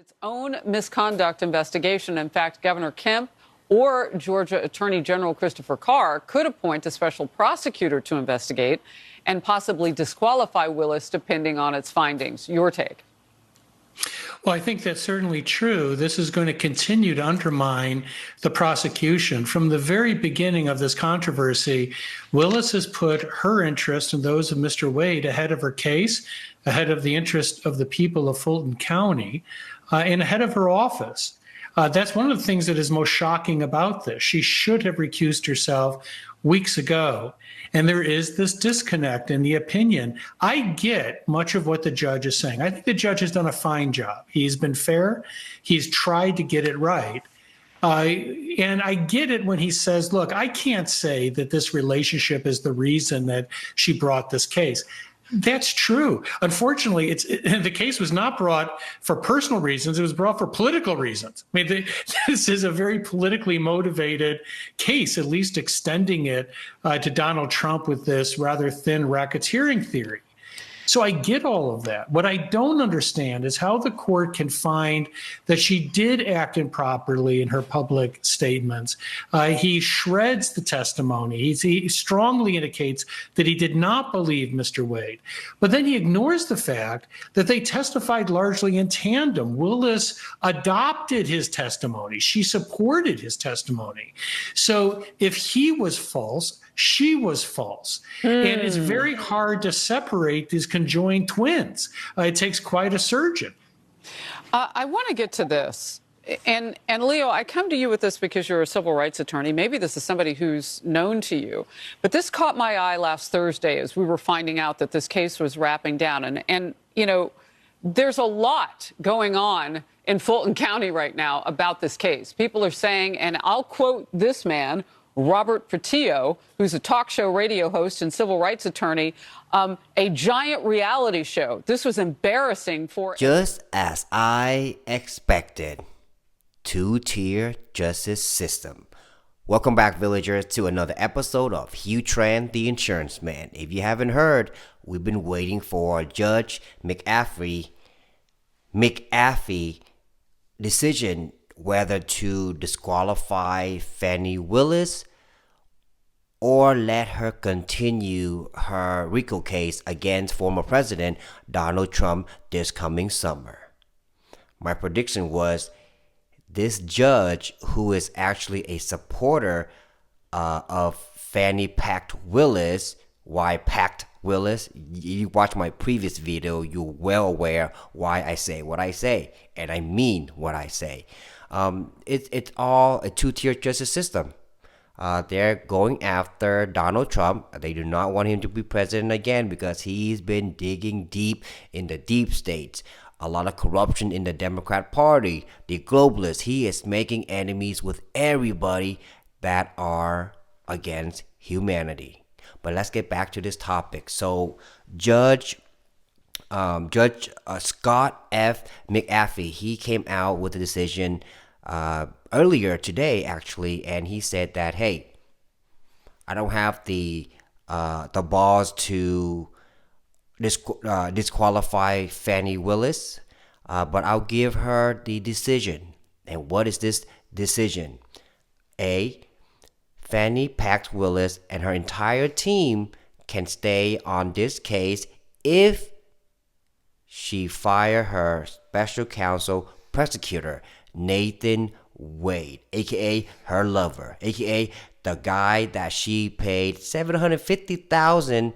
its own misconduct investigation. In fact, Governor Kemp or Georgia Attorney General Christopher Carr could appoint a special prosecutor to investigate and possibly disqualify Willis depending on its findings. Your take? Well, I think that's certainly true. This is going to continue to undermine the prosecution. From the very beginning of this controversy, Willis has put her interest and those of Mr. Wade ahead of her case, ahead of the interest of the people of Fulton County, and ahead of her office. That's one of the things that is most shocking about this. She should have recused herself weeks ago. And there is this disconnect in the opinion. I get much of what the judge is saying. I think the judge has done a fine job. He's been fair. He's tried to get it right. And I get it when he says, look, I can't say that this relationship is the reason that she brought this case. That's true. Unfortunately, the case was not brought for personal reasons. It was brought for political reasons. I mean, this is a very politically motivated case, at least extending it to Donald Trump with this rather thin racketeering theory. So I get all of that. What I don't understand is how the court can find that she did act improperly in her public statements. He shreds the testimony. He strongly indicates that he did not believe Mr. Wade. But then he ignores the fact that they testified largely in tandem. Willis adopted his testimony. She supported his testimony. So if he was false, she was false. And it's very hard to separate these conjoined twins. It takes quite a surgeon. I want to get to this. And Leo, I come to you with this because you're a civil rights attorney. Maybe this is somebody who's known to you. But this caught my eye last Thursday as we were finding out that this case was wrapping down. And you know, there's a lot going on in Fulton County right now about this case. People are saying, and I'll quote this man, Robert Patillo, who's a talk show radio host and civil rights attorney, a giant reality show. This was embarrassing for... Just as I expected, two-tier justice system. Welcome back, villagers, to another episode of Hugh Tran, the Insurance Man. If you haven't heard, we've been waiting for Judge McAfee decision whether to disqualify Fani Willis or let her continue her RICO case against former President Donald Trump this coming summer. My prediction was this judge, who is actually a supporter of Fani Packed Willis, why Packed Willis? You watch my previous video, you're well aware why I say what I say, and I mean what I say. It's all a two-tier justice system. They're going after Donald Trump. They do not want him to be president again because he's been digging deep in the deep states. A lot of corruption in the Democrat Party, the globalists. He is making enemies with everybody that are against humanity. But let's get back to this topic. So Judge Scott F. McAfee, he came out with a decision earlier today, actually, and he said that, hey, I don't have the balls to disqualify Fani Willis, but I'll give her the decision. And what is this decision? A, Fani Packed Willis and her entire team can stay on this case if she fire her special counsel prosecutor, Nathan Wade, aka her lover, aka the guy that she paid $750,000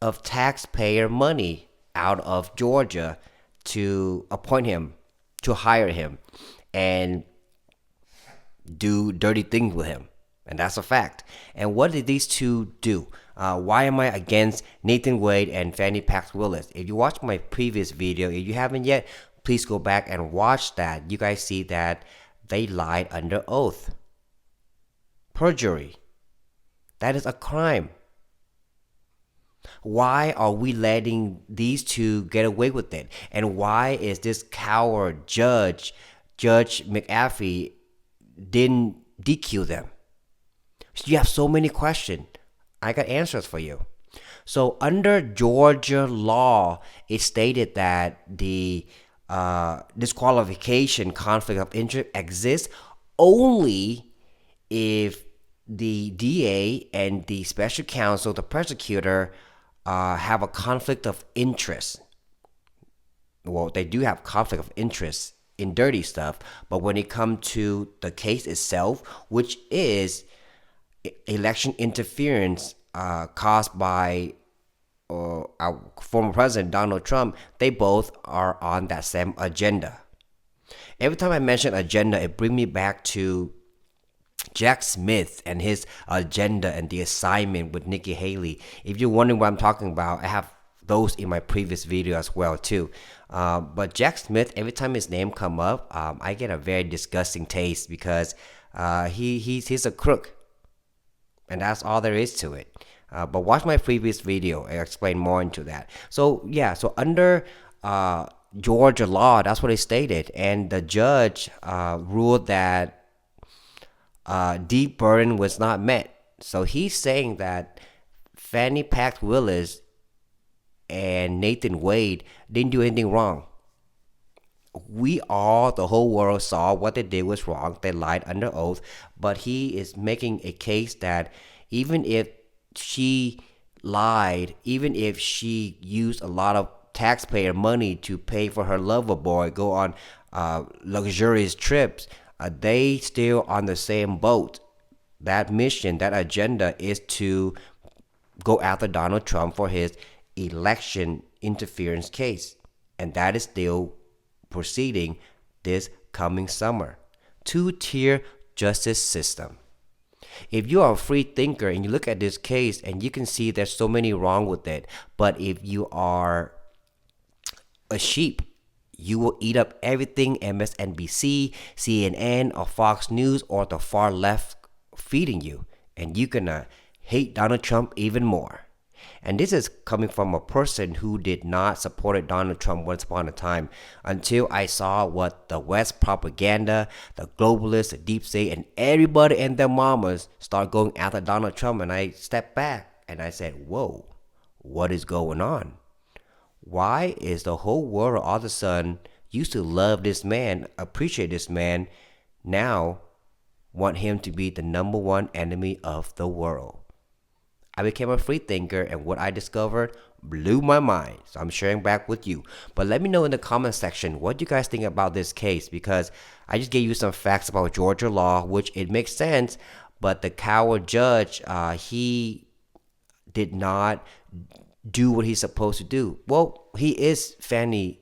of taxpayer money out of Georgia to appoint him, to hire him, and do dirty things with him. And that's a fact. And what did these two do? Why am I against Nathan Wade and Fani Packed Willis? If you watched my previous video, if you haven't yet, please go back and watch that. You guys see that they lied under oath. Perjury. That is a crime. Why are we letting these two get away with it? And why is this coward Judge McAfee didn't DQ them? You have so many questions. I got answers for you. So under Georgia law, it stated that the disqualification conflict of interest exists only if the DA and the special counsel, the prosecutor, have a conflict of interest. Well, they do have conflict of interest in dirty stuff, but when it comes to the case itself, which is election interference caused by our former president Donald Trump, they both are on that same agenda. Every time I mention agenda, it brings me back to Jack Smith and his agenda and the assignment with Nikki Haley. If you're wondering what I'm talking about, I have those in my previous video as well too. But Jack Smith, every time his name come up, I get a very disgusting taste because he's a crook, and that's all there is to it. But watch my previous video, I explain more into that. So yeah, so under Georgia law, that's what it stated, and the judge ruled that deep burden was not met. So he's saying that Fannie Pack Willis and Nathan Wade didn't do anything wrong. We all, the whole world, saw what they did was wrong. They lied under oath. But he is making a case that even if she lied, even if she used a lot of taxpayer money to pay for her lover boy, go on luxurious trips, they still on the same boat. That mission, that agenda is to go after Donald Trump for his election interference case. And that is still proceeding this coming summer. Two-tier justice system. If you are a free thinker and you look at this case and you can see there's so many wrong with it, but if you are a sheep, you will eat up everything MSNBC, CNN, or Fox News or the far left feeding you, and you're gonna hate Donald Trump even more. And this is coming from a person who did not support Donald Trump once upon a time until I saw what the West propaganda, the globalists, the deep state, and everybody and their mamas start going after Donald Trump. And I stepped back and I said, whoa, what is going on? Why is the whole world all of a sudden used to love this man, appreciate this man, now want him to be the number one enemy of the world? I became a free thinker, and what I discovered blew my mind. So I'm sharing back with you. But let me know in the comment section what you guys think about this case, because I just gave you some facts about Georgia law, which it makes sense, but the coward judge, he did not do what he's supposed to do. Well, he is Fannie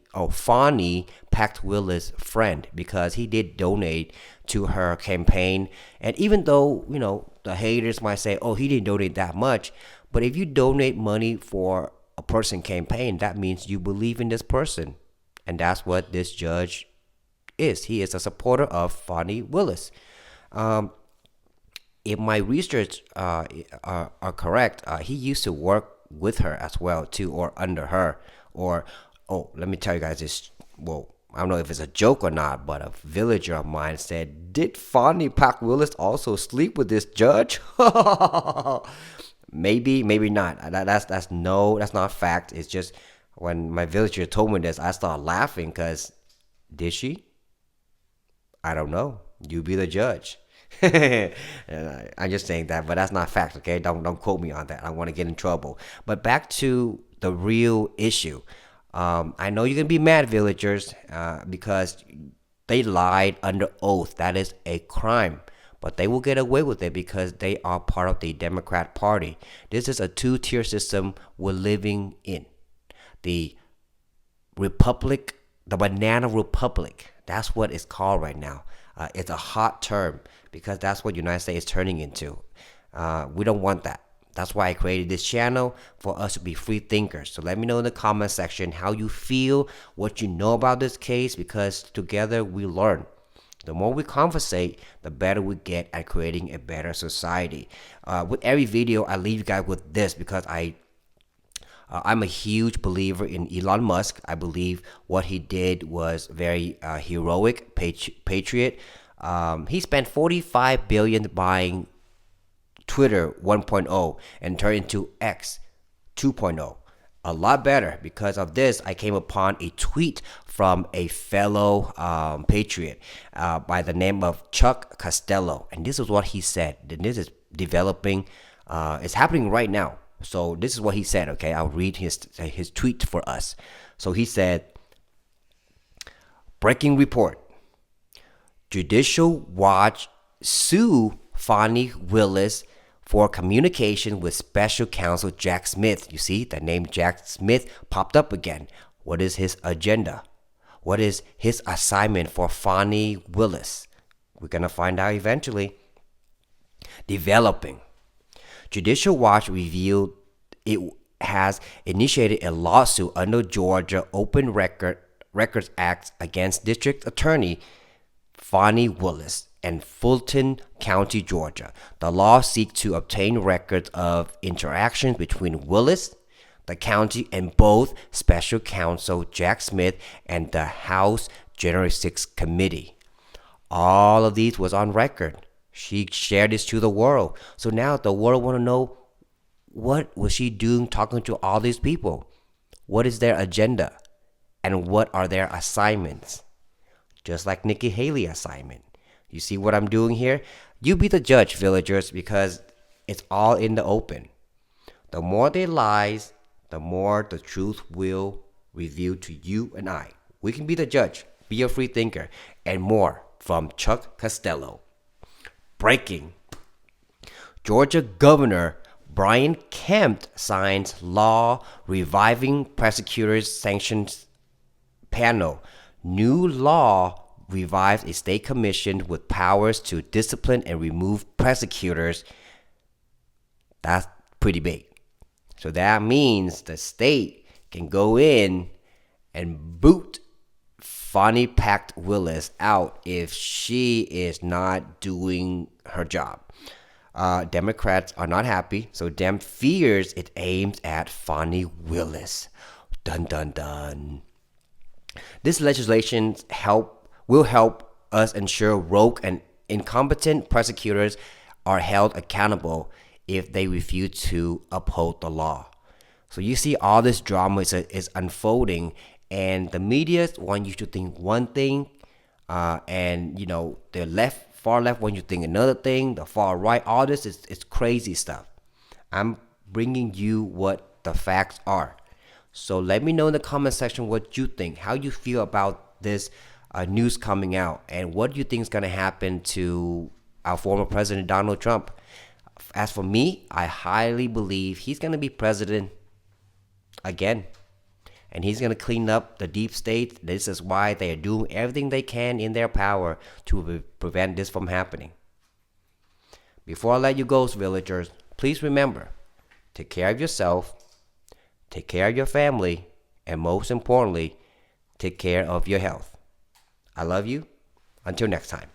Pack Willis' friend, because he did donate to her campaign. And even though, you know, the haters might say, oh, he didn't donate that much, but if you donate money for a person campaign, that means you believe in this person. And that's what this judge is. He is a supporter of Fannie Willis. If my research are correct, he used to work with her as well too, or under her. Or, oh, let me tell you guys this. Well, I don't know if it's a joke or not, but a villager of mine said, did Fannie Pack Willis also sleep with this judge? Maybe, maybe not. That's not fact. It's just when my villager told me this, I started laughing because, did she? I don't know. You be the judge. I'm just saying that, but that's not fact, okay? Don't quote me on that. I want to get in trouble. But back to the real issue. I know you're gonna be mad, villagers, because they lied under oath. That is a crime, but they will get away with it because they are part of the Democrat Party. This is a two-tier system we're living in. The republic, the banana republic. That's what it's called right now. It's a hot term because that's what the United States is turning into. We don't want that. That's why I created this channel, for us to be free thinkers. So let me know in the comment section how you feel, what you know about this case, because together we learn. The more we conversate, the better we get at creating a better society. With every video, I leave you guys with this, because I'm a huge believer in Elon Musk. I believe what he did was very heroic, patriot. He spent $45 billion buying Twitter 1.0 and turned into X 2.0. a lot better. Because of this, I came upon a tweet from a fellow patriot by the name of Chuck Costello. And this is what he said. And this is developing, it's happening right now. So this is what he said, okay? I'll read his tweet for us. So he said, breaking report. Judicial Watch sue Fani Willis for communication with Special Counsel Jack Smith. You see, the name Jack Smith popped up again. What is his agenda? What is his assignment for Fani Willis? We're going to find out eventually. Developing. Judicial Watch revealed it has initiated a lawsuit under Georgia Open Records Act against District Attorney Fani Willis and Fulton County, Georgia. The law seeks to obtain records of interactions between Willis, the county, and both Special Counsel Jack Smith and the House January 6th Committee. All of these was on record. She shared this to the world. So now the world want to know, what was she doing talking to all these people? What is their agenda? And what are their assignments? Just like Nikki Haley's assignment. You see what I'm doing here? You be the judge, villagers, because it's all in the open. The more they lies, the more the truth will reveal to you and I. We can be the judge, be a free thinker, and more from Chuck Costello. Breaking. Georgia Governor Brian Kemp signs law reviving prosecutors' sanctions panel. New law revives a state commission with powers to discipline and remove prosecutors. That's pretty big. So that means the state can go in and boot Fani Packed Willis out if she is not doing her job. Democrats are not happy, so Dem fears it aims at Fani Willis. Dun dun dun. This legislation will help us ensure rogue and incompetent prosecutors are held accountable if they refuse to uphold the law. So you see all this drama is unfolding, and the media want you to think one thing, and the far left want you to think another thing, the far right, all this is crazy stuff. I'm bringing you what the facts are. So let me know in the comment section what you think, how you feel about this news coming out, and what do you think is going to happen to our former president Donald Trump. As for me, I highly believe he's going to be president again, and he's going to clean up the deep state. This is why they are doing everything they can in their power to prevent this from happening. Before I let you go, villagers, please remember, take care of yourself, take care of your family, and most importantly, take care of your health. I love you. Until next time.